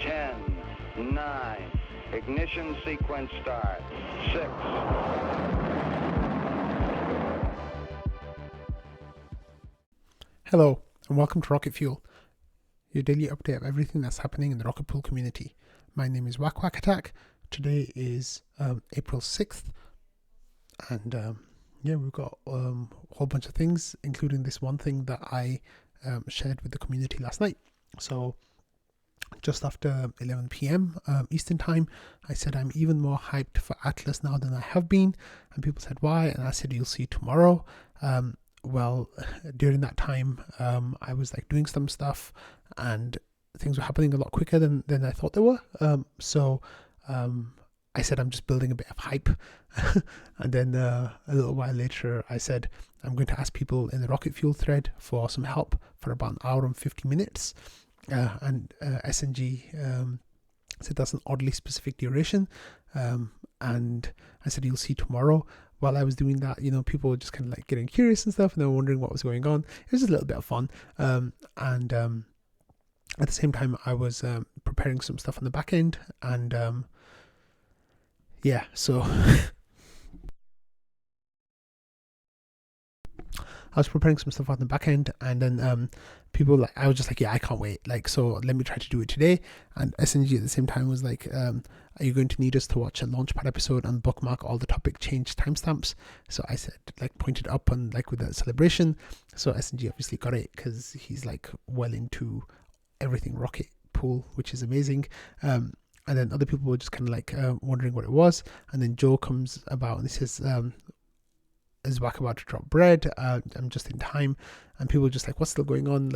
10, 9, ignition sequence start. 6. Hello, and welcome to Rocket Fuel, your daily update of everything that's happening in the Rocket Pool community. My name is Whack Whack Attack. Today is April 6th, and we've got a whole bunch of things, including this one thing that I shared with the community last night. So just after 11 p.m. Eastern time, I said I'm even more hyped for Atlas now than I have been, and people said why, and I said you'll see tomorrow. Well, during that time, I was like doing some stuff, and things were happening a lot quicker than I thought they were. So I said I'm just building a bit of hype, and then a little while later, I said I'm going to ask people in the Rocket Fuel thread for some help for about an hour and 50 minutes. And SNG said that's an oddly specific duration, and I said you'll see tomorrow. While I was doing that, people were just kind of like getting curious and stuff, and they were wondering what was going on. It was just a little bit of fun, and at the same time I was preparing some stuff on the back end, and so I was preparing some stuff on the back end, and then people I was just like, I can't wait. So let me try to do it today. And SNG at the same time was like, are you going to need us to watch a Launchpad episode and bookmark all the topic change timestamps? So I said, pointed up and with that celebration. So SNG obviously got it because he's well into everything Rocket Pool, which is amazing. And then other people were just kind of wondering what it was. And then Joe comes about and he says, is Whack about to drop bread? I'm just in time. And people were just like, what's still going on?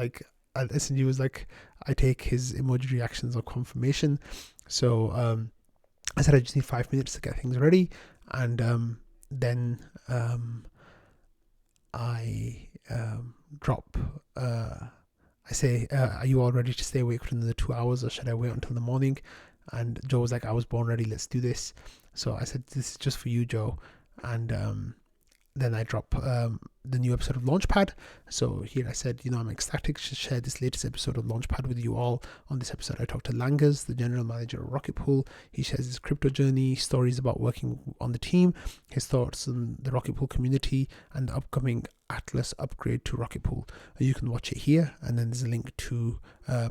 SNG was like, I take his emoji reactions on confirmation. So I said I just need 5 minutes to get things ready. And then I drop, I say, are you all ready to stay awake for another 2 hours, or should I wait until the morning? And Joe was like, I was born ready, let's do this. So I said, this is just for you, Joe. And then I drop the new episode of Launchpad. So here I said, I'm ecstatic to share this latest episode of Launchpad with you all. On this episode, I talked to Langers, the general manager of Rocket Pool. He shares his crypto journey, stories about working on the team, his thoughts on the Rocket Pool community, and the upcoming Atlas upgrade to Rocket Pool. You can watch it here, and then there's a link to a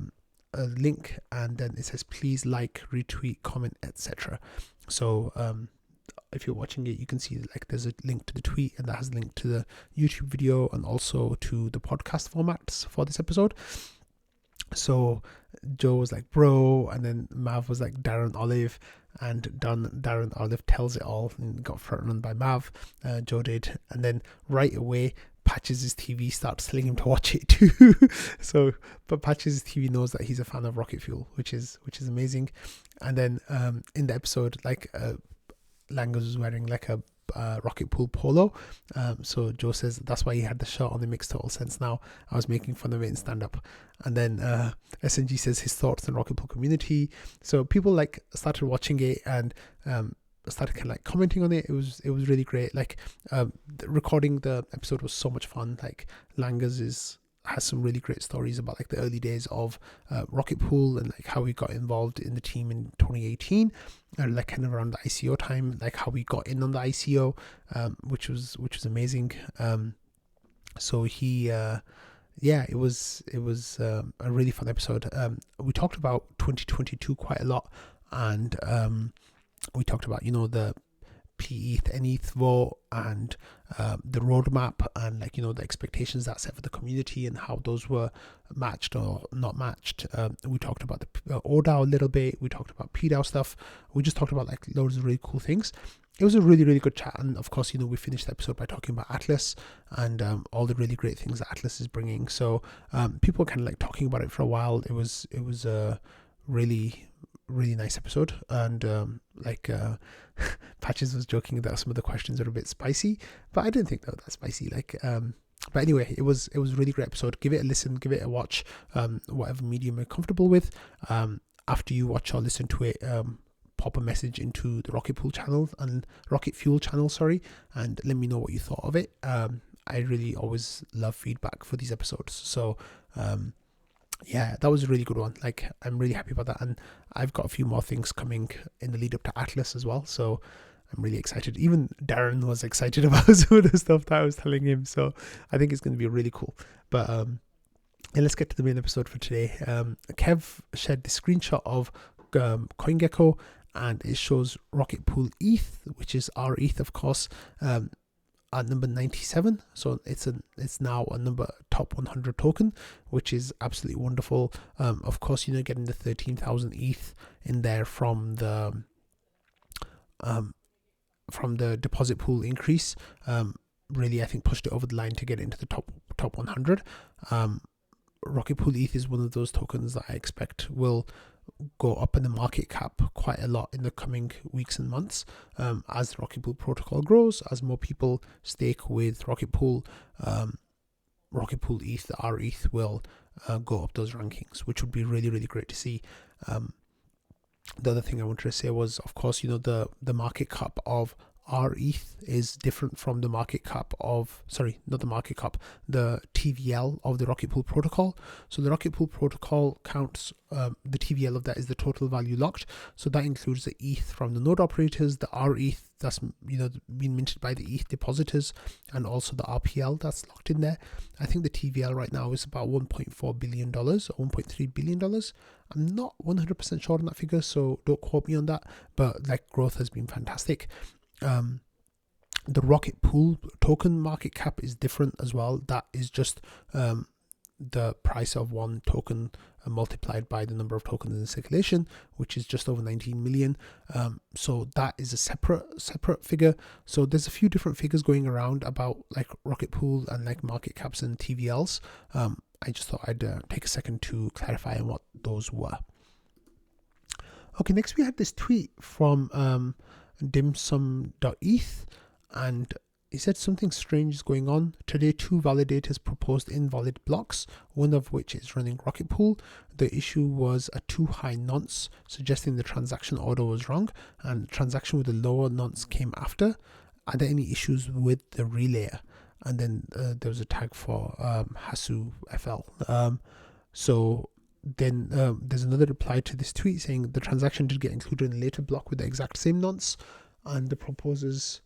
link, and then it says please like, retweet, comment, etc. So if you're watching it, you can see there's a link to the tweet, and that has a link to the YouTube video and also to the podcast formats for this episode. So Joe was like, bro, and then Mav was like, Darren Olive, and Darren Olive tells it all and got front run by Mav. Joe did, and then right away Patches' TV starts telling him to watch it too. But Patches' TV knows that he's a fan of Rocket Fuel, which is amazing. And then in the episode, Langers was wearing a Rocket Pool polo. So Joe says that's why he had the shirt on. It makes total sense now. I was making fun of it in stand-up. And then SNG says his thoughts on Rocket Pool community. So people started watching it and started kind of commenting on it. It was really great. Recording the episode was so much fun. Langers has some really great stories about the early days of Rocket Pool and how we got involved in the team in 2018, and kind of around the ICO time, how we got in on the ICO, which was amazing. So he it was a really fun episode. We talked about 2022 quite a lot, and we talked about the PETH and ETH vote and the roadmap and the expectations that set for the community and how those were matched or not matched. We talked about the ODAO a little bit. We talked about PDAO stuff. We just talked about loads of really cool things. It was a really, really good chat. And of course, we finished the episode by talking about Atlas and all the really great things that Atlas is bringing. So people were kind of talking about it for a while. It was a really nice episode, and Patches was joking that some of the questions are a bit spicy, but I didn't think they were that spicy. But anyway, it was a really great episode. Give it a listen, give it a watch, whatever medium you're comfortable with. After you watch or listen to it, pop a message into the Rocket Fuel channel, and let me know what you thought of it. I really always love feedback for these episodes. So yeah, that was a really good one. Like, I'm really happy about that, and I've got a few more things coming in the lead up to Atlas as well. So I'm really excited. Even Darren was excited about some of the stuff that I was telling him. So I think it's going to be really cool. But and let's get to the main episode for today. Kev shared the screenshot of CoinGecko, and it shows Rocket Pool ETH, which is our ETH, of course, at number 97. So it's now a top 100 token, which is absolutely wonderful. Of course, getting the 13,000 ETH in there from the deposit pool increase, really, I think, pushed it over the line to get into the top 100. Rocket Pool ETH is one of those tokens that I expect will go up in the market cap quite a lot in the coming weeks and months, as the Rocket Pool protocol grows, as more people stake with Rocket Pool. Rocket Pool ETH, our ETH, will go up those rankings, which would be really, really great to see. The other thing I wanted to say was, of course, the market cap of our ETH is different from the market cap of, not the market cap, the TVL of the Rocket Pool protocol. So the Rocket Pool protocol counts, the TVL of that is the total value locked. So that includes the ETH from the node operators, the RETH that's been minted by the ETH depositors, and also the RPL that's locked in there. I think the TVL right now is about $1.4 billion or $1.3 billion. I'm not 100% sure on that figure, so don't quote me on that, but like, growth has been fantastic. The Rocket Pool token market cap is different as well. That is just the price of one token multiplied by the number of tokens in circulation, which is just over 19 million. So that is a separate figure. So there's a few different figures going around about like Rocket Pool and like market caps and TVLs. I just thought I'd take a second to clarify on what those were. Okay, next we had this tweet from dimsum.eth, and he said something strange is going on. Today, 2 validators proposed invalid blocks, one of which is running Rocket Pool. The issue was a too high nonce, suggesting the transaction order was wrong, and the transaction with the lower nonce came after. Are there any issues with the relayer? And then there was a tag for Hasu FL. So then there's another reply to this tweet saying the transaction did get included in a later block with the exact same nonce, and the proposers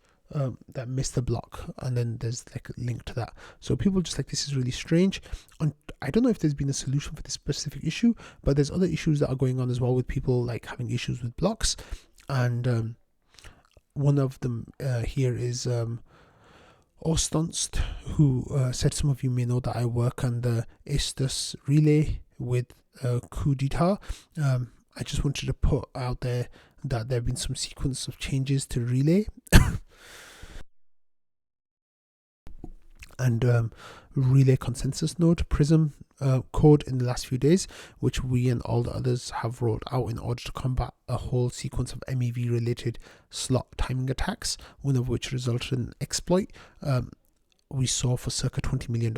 that missed the block, and then there's like a link to that. So people just like, this is really strange. And I don't know if there's been a solution for this specific issue, but there's other issues that are going on as well with people like having issues with blocks. And one of them here is Ostonst, who said, some of you may know that I work on the Estus relay with Kudita. I just wanted to put out there that there have been some sequence of changes to relay and relay consensus node Prism code in the last few days, which we and all the others have rolled out in order to combat a whole sequence of MEV related slot timing attacks, one of which resulted in an exploit we saw for circa $20 million.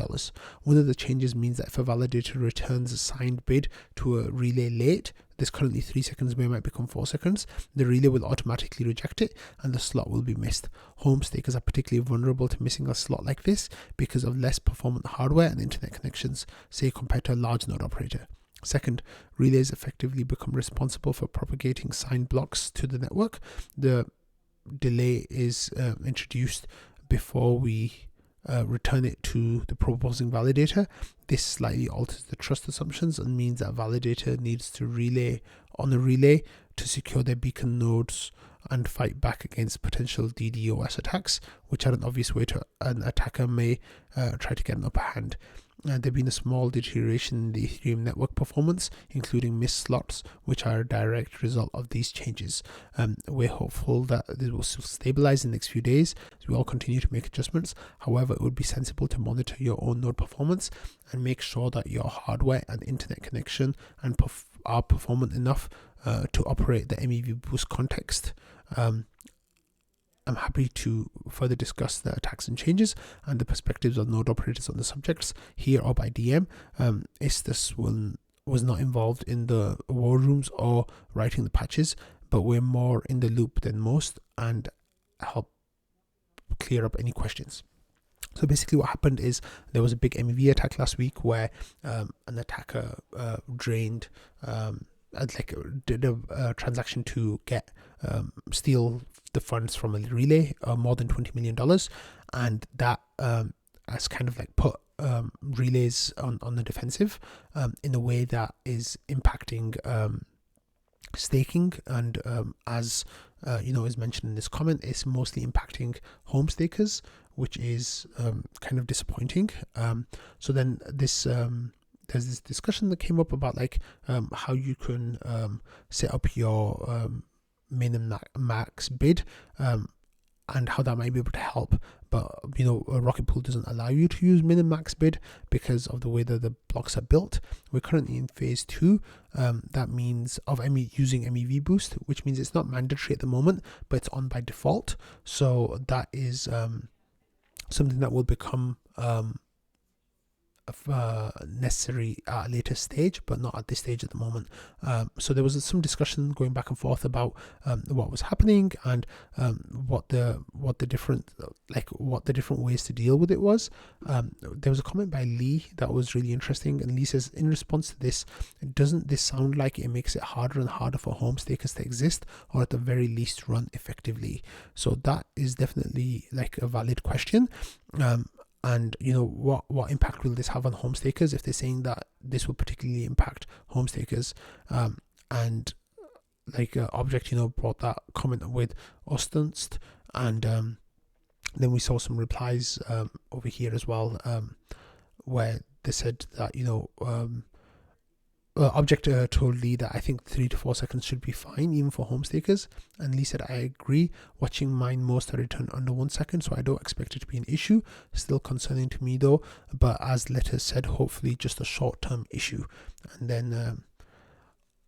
One of the changes means that if a validator returns a signed bid to a relay late, this currently 3 seconds might become 4 seconds, the relay will automatically reject it and the slot will be missed. Home stakers are particularly vulnerable to missing a slot like this because of less performant hardware and internet connections, say compared to a large node operator. Second, relays effectively become responsible for propagating signed blocks to the network. The delay is introduced before we return it to the proposing validator. This slightly alters the trust assumptions and means that validator needs to relay on a relay to secure their beacon nodes and fight back against potential DDoS attacks, which are an obvious way to an attacker may try to get an upper hand. There have been a small deterioration in the Ethereum network performance, including missed slots, which are a direct result of these changes. We're hopeful that this will stabilize in the next few days as we all continue to make adjustments. However, it would be sensible to monitor your own node performance and make sure that your hardware and internet connection and are performant enough to operate the MEV boost context. I'm happy to further discuss the attacks and changes and the perspectives of node operators on the subjects here or by DM. Estus was not involved in the war rooms or writing the patches, but we're more in the loop than most and help clear up any questions. So basically what happened is there was a big MEV attack last week where an attacker drained did a transaction to get steal the funds from a relay, more than $20 million, and that has kind of like put relays on the defensive in a way that is impacting staking, and as is mentioned in this comment, it's mostly impacting home stakers, which is kind of disappointing. So then there's this discussion that came up about like how you can set up your min and max bid, and how that might be able to help. But Rocket Pool doesn't allow you to use min and max bid because of the way that the blocks are built. We're currently in phase 2. That means of using MEV boost, which means it's not mandatory at the moment, but it's on by default. So that is something that will become necessary at a later stage, but not at this stage at the moment. So there was some discussion going back and forth about what was happening and what the different ways to deal with it was. There was a comment by Lee that was really interesting, and Lee says, in response to this, doesn't this sound like it makes it harder and harder for home stakers to exist, or at the very least run effectively? So that is definitely like a valid question. And what impact will this have on home stakers if they're saying that this will particularly impact home stakers? And like Object brought that comment with Ostunst, and then we saw some replies over here as well, where they said that Object told Lee that I think 3 to 4 seconds should be fine even for home stakers, and Lee said, I agree, watching mine most are returned under 1 second, so I don't expect it to be an issue. Still concerning to me though, but as Letter said, hopefully just a short-term issue. And then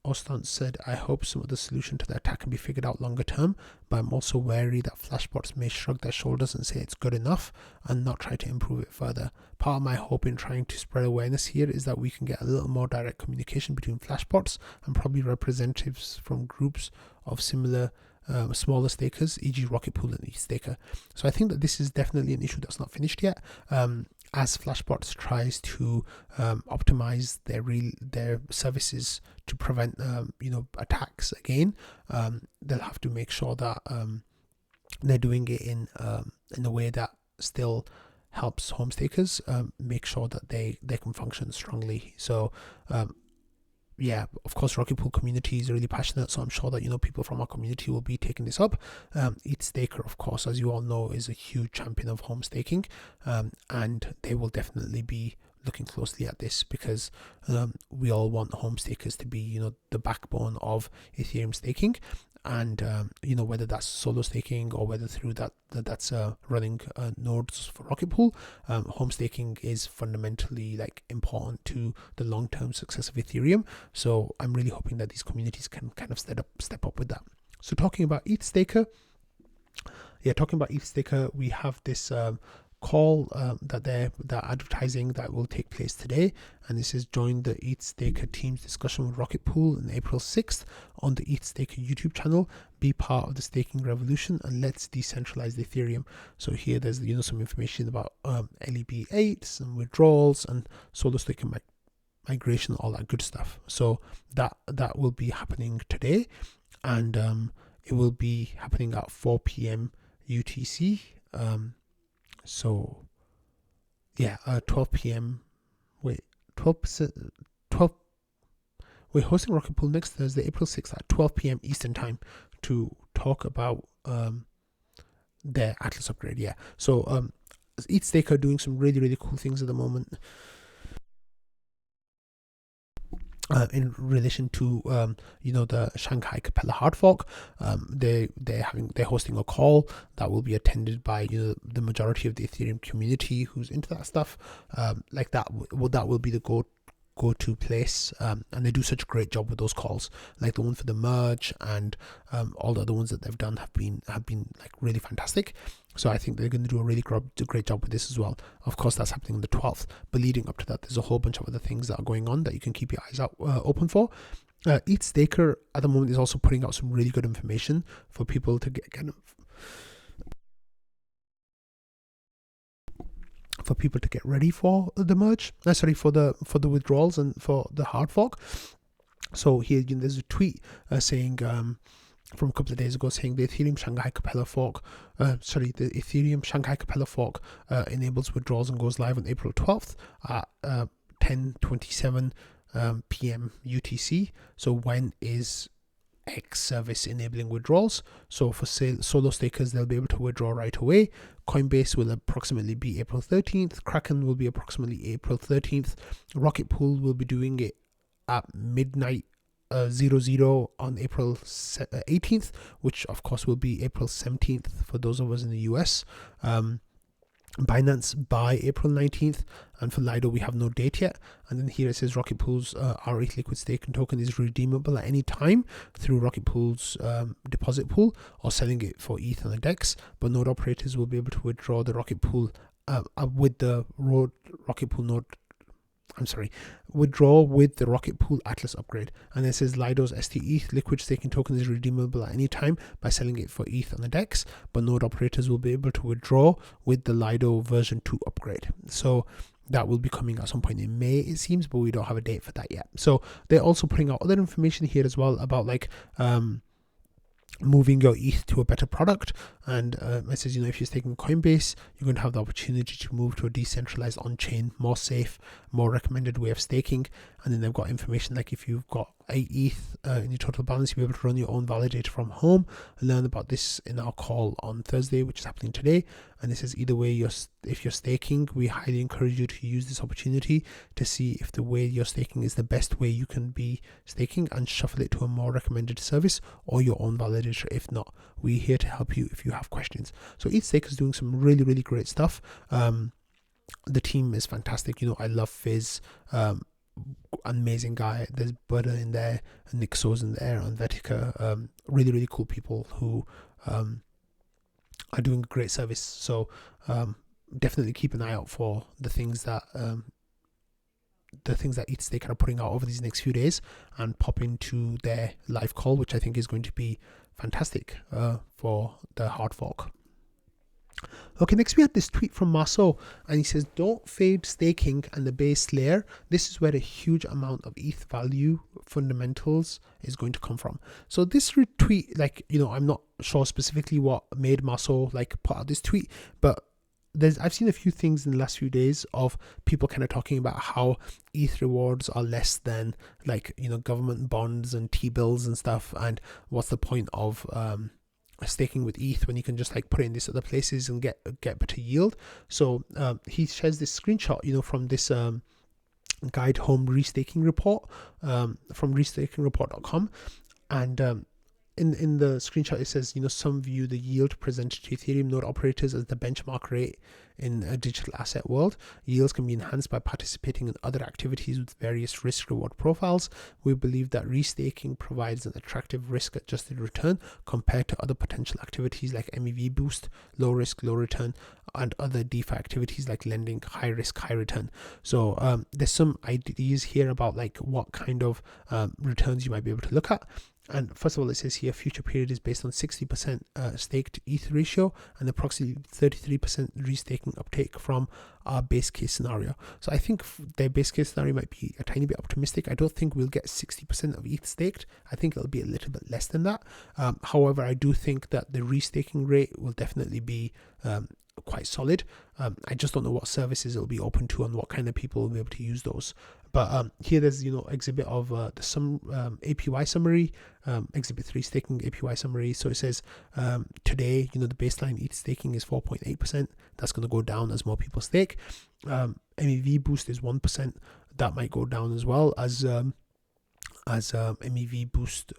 Ostan said, I hope some of the solution to the attack can be figured out longer term, but I'm also wary that flashbots may shrug their shoulders and say it's good enough and not try to improve it further. Part of my hope in trying to spread awareness here is that we can get a little more direct communication between flashbots and probably representatives from groups of similar smaller stakers, e.g. Rocket Pool and EthStaker. So I think that this is definitely an issue that's not finished yet. As Flashbots tries to optimize their services to prevent attacks again, they'll have to make sure that they're doing it in a way that still helps home stakers make sure that they can function strongly. So yeah, of course, Rocket Pool community is really passionate, so I'm sure that people from our community will be taking this up. EthStaker, of course, as you all know, is a huge champion of home staking, and they will definitely be looking closely at this because we all want home stakers to be the backbone of Ethereum staking. And whether that's solo staking or whether through that's running nodes for Rocket Pool, home staking is fundamentally like important to the long-term success of Ethereum. So I'm really hoping that these communities can kind of step up with that. So talking about EthStaker, we have this call that they're advertising that will take place today, and this is join the EthStaker team's discussion with Rocket Pool on April 6th on the EthStaker YouTube channel. Be part of the staking revolution and let's decentralize the Ethereum. So here there's some information about LEB8s and withdrawals and solo staking migration, all that good stuff. So that will be happening today, and it will be happening at 4 p.m. UTC. So yeah, 12 p.m. Wait, 12. We're hosting Rocket Pool next Thursday, April 6th at 12 p.m. Eastern time to talk about their Atlas upgrade. Yeah. So EthStaker are doing some really, really cool things at the moment. In relation to the Shanghai Capella hard fork, they're hosting a call that will be attended by the majority of the Ethereum community who's into that stuff. Like that will be the go-to place, and they do such a great job with those calls. Like the one for the merge and all the other ones that they've done have been like really fantastic. So I think they're going to do a really great job with this as well. Of course, that's happening on the 12th, but leading up to that, there's a whole bunch of other things that are going on that you can keep your eyes out open for. EthStaker at the moment is also putting out some really good information for people to get kind of for people to get ready for the merge. For the withdrawals and for the hard fork. So here, there's a tweet saying from a couple of days ago saying the Ethereum Shanghai Capella fork, enables withdrawals and goes live on April 12th at 10:27 p.m. UTC. So when is X service enabling withdrawals? So for solo stakers, they'll be able to withdraw right away. Coinbase will approximately be April 13th. Kraken will be approximately April 13th. Rocket Pool will be doing it at midnight 00 on April 18th, which of course will be April 17th for those of us in the US. Binance by April 19th, and for Lido we have no date yet. And then here it says Rocket Pool's rETH liquid staking token is redeemable at any time through Rocket Pool's deposit pool or selling it for ETH on the DEX, but node operators will be able to withdraw the Rocket Pool with the withdraw with the Rocket Pool Atlas upgrade. And it says Lido's STETH liquid staking token is redeemable at any time by selling it for ETH on the DEX, but node operators will be able to withdraw with the Lido version 2 upgrade. So that will be coming at some point in May, it seems, but we don't have a date for that yet. So they're also putting out other information here as well about like moving your ETH to a better product. And it says, if you're staking Coinbase, you're going to have the opportunity to move to a decentralized on-chain, more safe, more recommended way of staking. And then they've got information like if you've got 8 ETH in your total balance, you'll be able to run your own validator from home. And learn about this in our call on Thursday, which is happening today. And this is either way, if you're staking, we highly encourage you to use this opportunity to see if the way you're staking is the best way you can be staking, and shuffle it to a more recommended service or your own validator. If not, we're here to help you if you have questions. So EthStaker is doing some really, really great stuff. The team is fantastic. I love Fizz. Amazing guy. There's Butter in there, and Nick So's in there, and Vetica. Really, really cool people who are doing a great service. So definitely keep an eye out for the things that EthStaker are putting out over these next few days, and pop into their live call, which I think is going to be fantastic for the hard fork. Okay, next we had this tweet from Marceau, and he says, don't fade staking and the base layer. This is where a huge amount of ETH value fundamentals is going to come from. So this retweet, I'm not sure specifically what made Marceau put out this tweet, but I've seen a few things in the last few days of people kind of talking about how ETH rewards are less than government bonds and T-bills and stuff, and what's the point of staking with ETH when you can just put it in these other places and get better yield. So he shares this screenshot from this guide home restaking report from restakingreport.com, and in the screenshot it says, some view the yield presented to Ethereum node operators as the benchmark rate in a digital asset world. Yields can be enhanced by participating in other activities with various risk reward profiles. We believe that restaking provides an attractive risk adjusted return compared to other potential activities like MEV boost, low risk, low return, and other DeFi activities like lending, high risk, high return. So there's some ideas here about what kind of returns you might be able to look at. And first of all, it says here future period is based on 60% staked ETH ratio and approximately 33% restaking uptake from our base case scenario. So I think their base case scenario might be a tiny bit optimistic. I don't think we'll get 60% of ETH staked. I think it'll be a little bit less than that. However, I do think that the restaking rate will definitely be quite solid. I just don't know what services it'll be open to and what kind of people will be able to use those. But here there's exhibit of the APY summary, exhibit 3 staking APY summary. So it says today the baseline ETH staking is 4.8%. That's going to go down as more people stake. MEV boost is 1%. That might go down as well as MEV boost,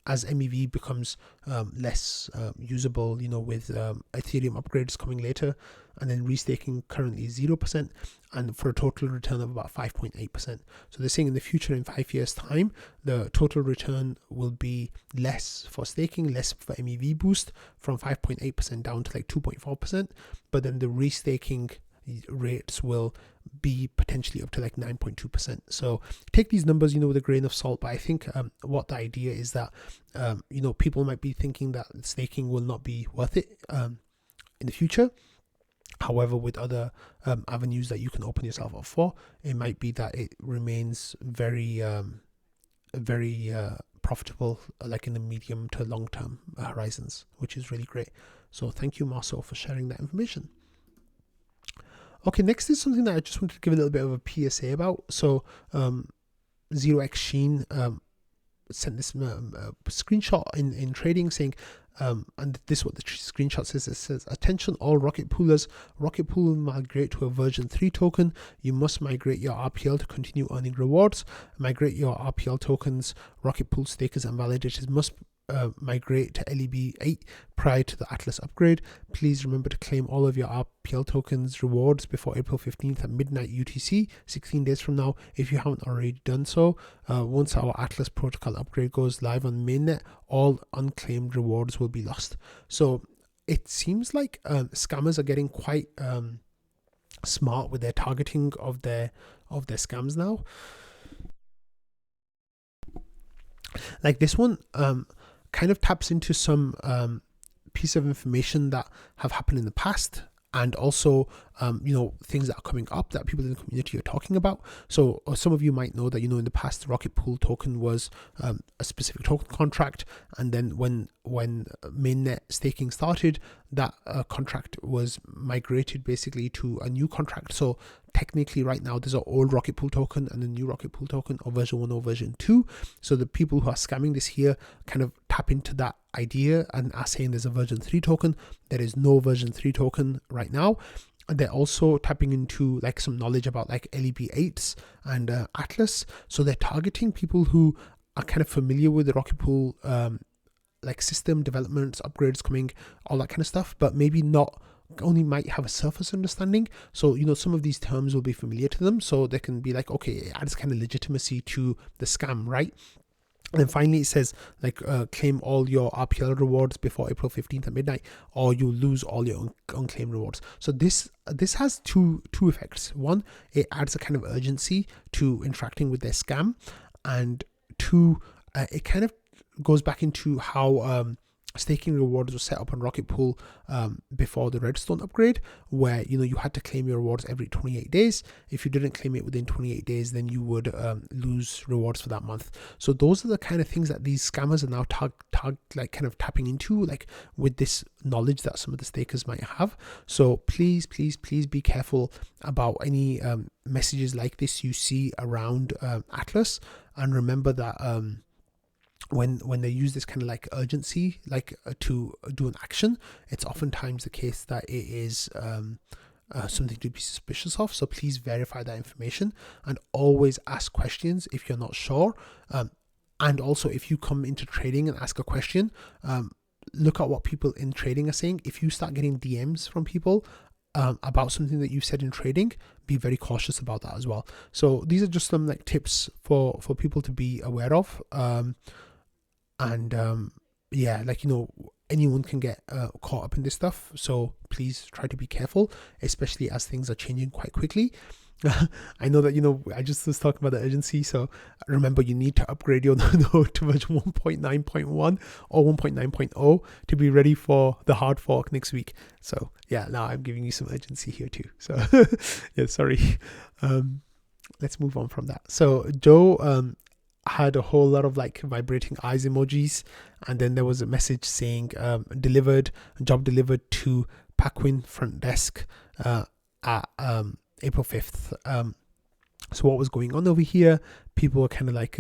as MEV becomes less usable, with Ethereum upgrades coming later. And then restaking currently is 0%, and for a total return of about 5.8%. So they're saying in the future, in 5 years time, the total return will be less for staking, less for MEV boost, from 5.8% down to 2.4%. But then the restaking rates will be potentially up to 9.2%. So take these numbers with a grain of salt, but I think what the idea is that people might be thinking that staking will not be worth it in the future. However, with other avenues that you can open yourself up for, it might be that it remains very profitable, like in the medium to long term horizons, which is really great. So thank you, Marcel, for sharing that information. Okay, next is something that I just wanted to give a little bit of a PSA about. So 0x Sheen sent this screenshot in trading saying, and this is what the screenshot says. It says, attention all rocket poolers, rocket pool will migrate to a version 3 token. You must migrate your RPL to continue earning rewards. Migrate your RPL tokens. Rocket pool stakers and validators must migrate to LEB 8 prior to the Atlas upgrade. Please remember to claim all of your RPL tokens rewards before April 15th at midnight UTC, 16 days from now, if you haven't already done so. Once our Atlas protocol upgrade goes live on mainnet, all unclaimed rewards will be lost. So it seems like scammers are getting quite smart with their targeting of their scams now. Like this one kind of taps into some piece of information that have happened in the past, and also things that are coming up that people in the community are talking about. So some of you might know that in the past the rocket pool token was a specific token contract, and then when mainnet staking started, that contract was migrated basically to a new contract. So technically right now there's an old rocket pool token and a new rocket pool token, or version 1 or version 2. So the people who are scamming this here kind of tap into that idea and are saying there's a version 3 token. There is no version 3 token right now. And they're also tapping into like some knowledge about like LEB8s and Atlas. So they're targeting people who are kind of familiar with the rocket pool like system developments, upgrades coming, all that kind of stuff, but maybe not, only might have a surface understanding. So some of these terms will be familiar to them, so they can be like, okay, it adds kind of legitimacy to the scam, right? And then finally it says like claim all your RPL rewards before April 15th at midnight, or you lose all your unclaimed rewards. So this has two effects. One, it adds a kind of urgency to interacting with their scam, and two, it kind of goes back into how staking rewards were set up on Rocket Pool before the Redstone upgrade, where you had to claim your rewards every 28 days. If you didn't claim it within 28 days, then you would lose rewards for that month. So those are the kind of things that these scammers are now kind of tapping into, like with this knowledge that some of the stakers might have. So please be careful about any messages like this you see around Atlas, and remember that when they use this kind of like urgency, like to do an action, it's oftentimes the case that it is something to be suspicious of. So please verify that information, and always ask questions if you're not sure. And also, if you come into trading and ask a question, look at what people in trading are saying. If you start getting DMs from people about something that you've said in trading, be very cautious about that as well. So these are just some like tips for people to be aware of. Yeah, like anyone can get caught up in this stuff, so please try to be careful, especially as things are changing quite quickly. I know that I just was talking about the urgency, so remember you need to upgrade your node to version 1.9.1 or 1.9.0 to be ready for the hard fork next week. So yeah, now I'm giving you some urgency here too, so yeah, sorry. Let's move on from that. So Joe had a whole lot of like vibrating eyes emojis, and then there was a message saying job delivered to Paquin front desk at April 5th. So what was going on over here? People were kind of like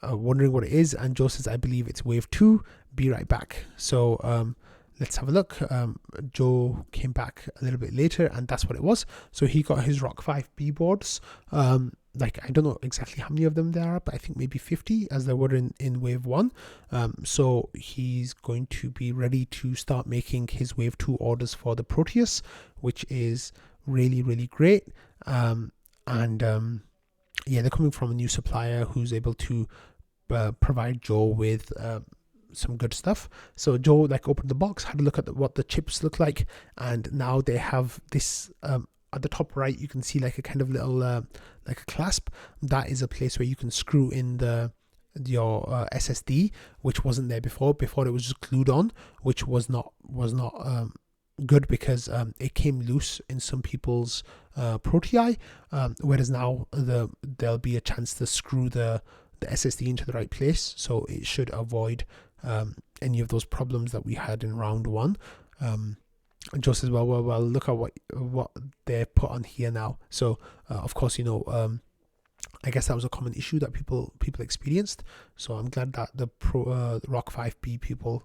wondering what it is, and Joe says, I believe it's wave 2, be right back. So let's have a look. Joe came back a little bit later, and that's what it was. So he got his Rock 5B boards. Like I don't know exactly how many of them there are, but I think maybe 50 as there were in wave 1. So he's going to be ready to start making his wave 2 orders for the Proteus, which is really great. Yeah, they're coming from a new supplier who's able to provide Joe with some good stuff. So Joe like opened the box, had a look at what the chips look like, and now they have this at the top right you can see like a kind of little like a clasp. That is a place where you can screw in your SSD, which wasn't there before. It was just glued on, which was not good because it came loose in some people's Protei, whereas now there'll be a chance to screw the SSD into the right place, so it should avoid any of those problems that we had in round one. Joe says, well, look at what they've put on here now. So of course, I guess that was a common issue that people experienced. So I'm glad that the Rock 5B people,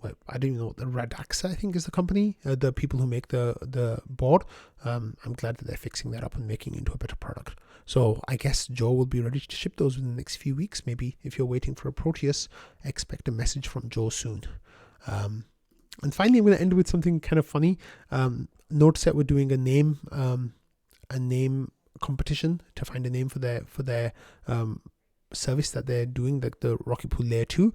well, I don't even know what the Redaxa, I think, is the company, the people who make the board. I'm glad that they're fixing that up and making it into a better product. So I guess Joe will be ready to ship those within the next few weeks. Maybe if you're waiting for a Proteus, expect a message from Joe soon. And finally, I'm going to end with something kind of funny. NodeSet were doing a name competition to find a name for their service that they're doing, like the Rocket Pool Layer 2.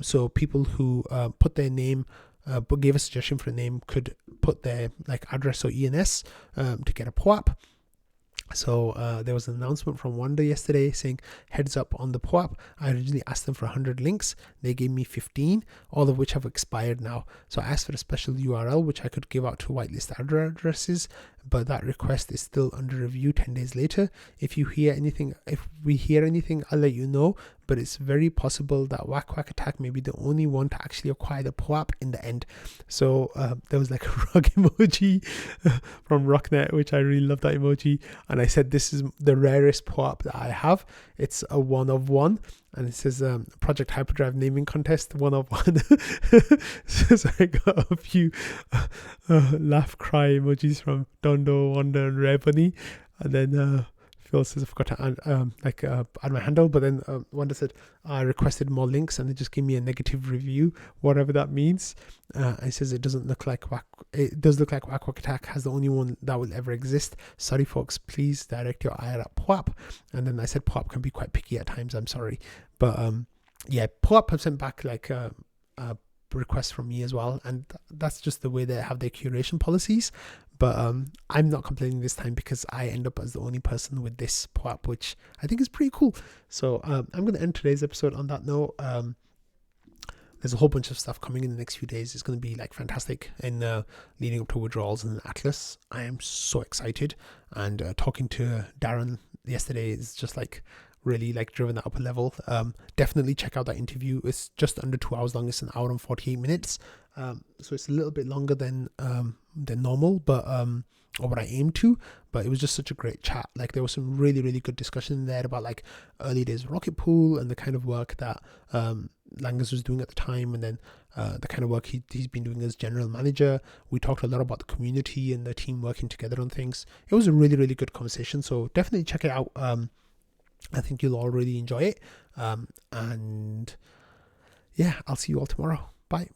So people who put their name, but gave a suggestion for a name, could put their address or ENS to get a POAP. So there was an announcement from Wonder yesterday saying, heads up on the POAP. I originally asked them for 100 links. They gave me 15, all of which have expired now. So I asked for a special URL, which I could give out to whitelist addresses, but that request is still under review 10 days later. If we hear anything, I'll let you know, but it's very possible that Whack Attack may be the only one to actually acquire the POAP in the end. So there was like a rug emoji from Rocknet, which I really love that emoji. And I said, this is the rarest POAP that I have. It's a 1 of 1. And it says Project Hyperdrive naming contest 1 of 1. So I got a few laugh cry emojis from Dondo, Wonder, and Rare Bunny. And then Phil says, I forgot to add my handle. But then Wonder said, I requested more links, and they just gave me a negative review, whatever that means. And it says it doesn't look like it does look like Whack Attack has the only one that will ever exist. Sorry, folks. Please direct your eye at POAP. And then I said POAP can be quite picky at times. I'm sorry, but yeah, POAP have sent back a request from me as well, and that's just the way they have their curation policies. But I'm not complaining this time because I end up as the only person with this POAP, which I think is pretty cool. So I'm going to end today's episode on that note. There's a whole bunch of stuff coming in the next few days. It's going to be fantastic in leading up to withdrawals and Atlas. I am so excited, and talking to Darren yesterday is just really driven that up a level. Definitely check out that interview. It's just under 2 hours long. It's an hour and 48 minutes. So it's a little bit longer than normal, but or what I aim to. But it was just such a great chat. There was some really, really good discussion in there about early days of Rocket Pool and the kind of work that Langas was doing at the time, and then the kind of work he's been doing as general manager. We talked a lot about the community and the team working together on things. It was a really, really good conversation. So definitely check it out. I think you'll all really enjoy it. And yeah, I'll see you all tomorrow. Bye.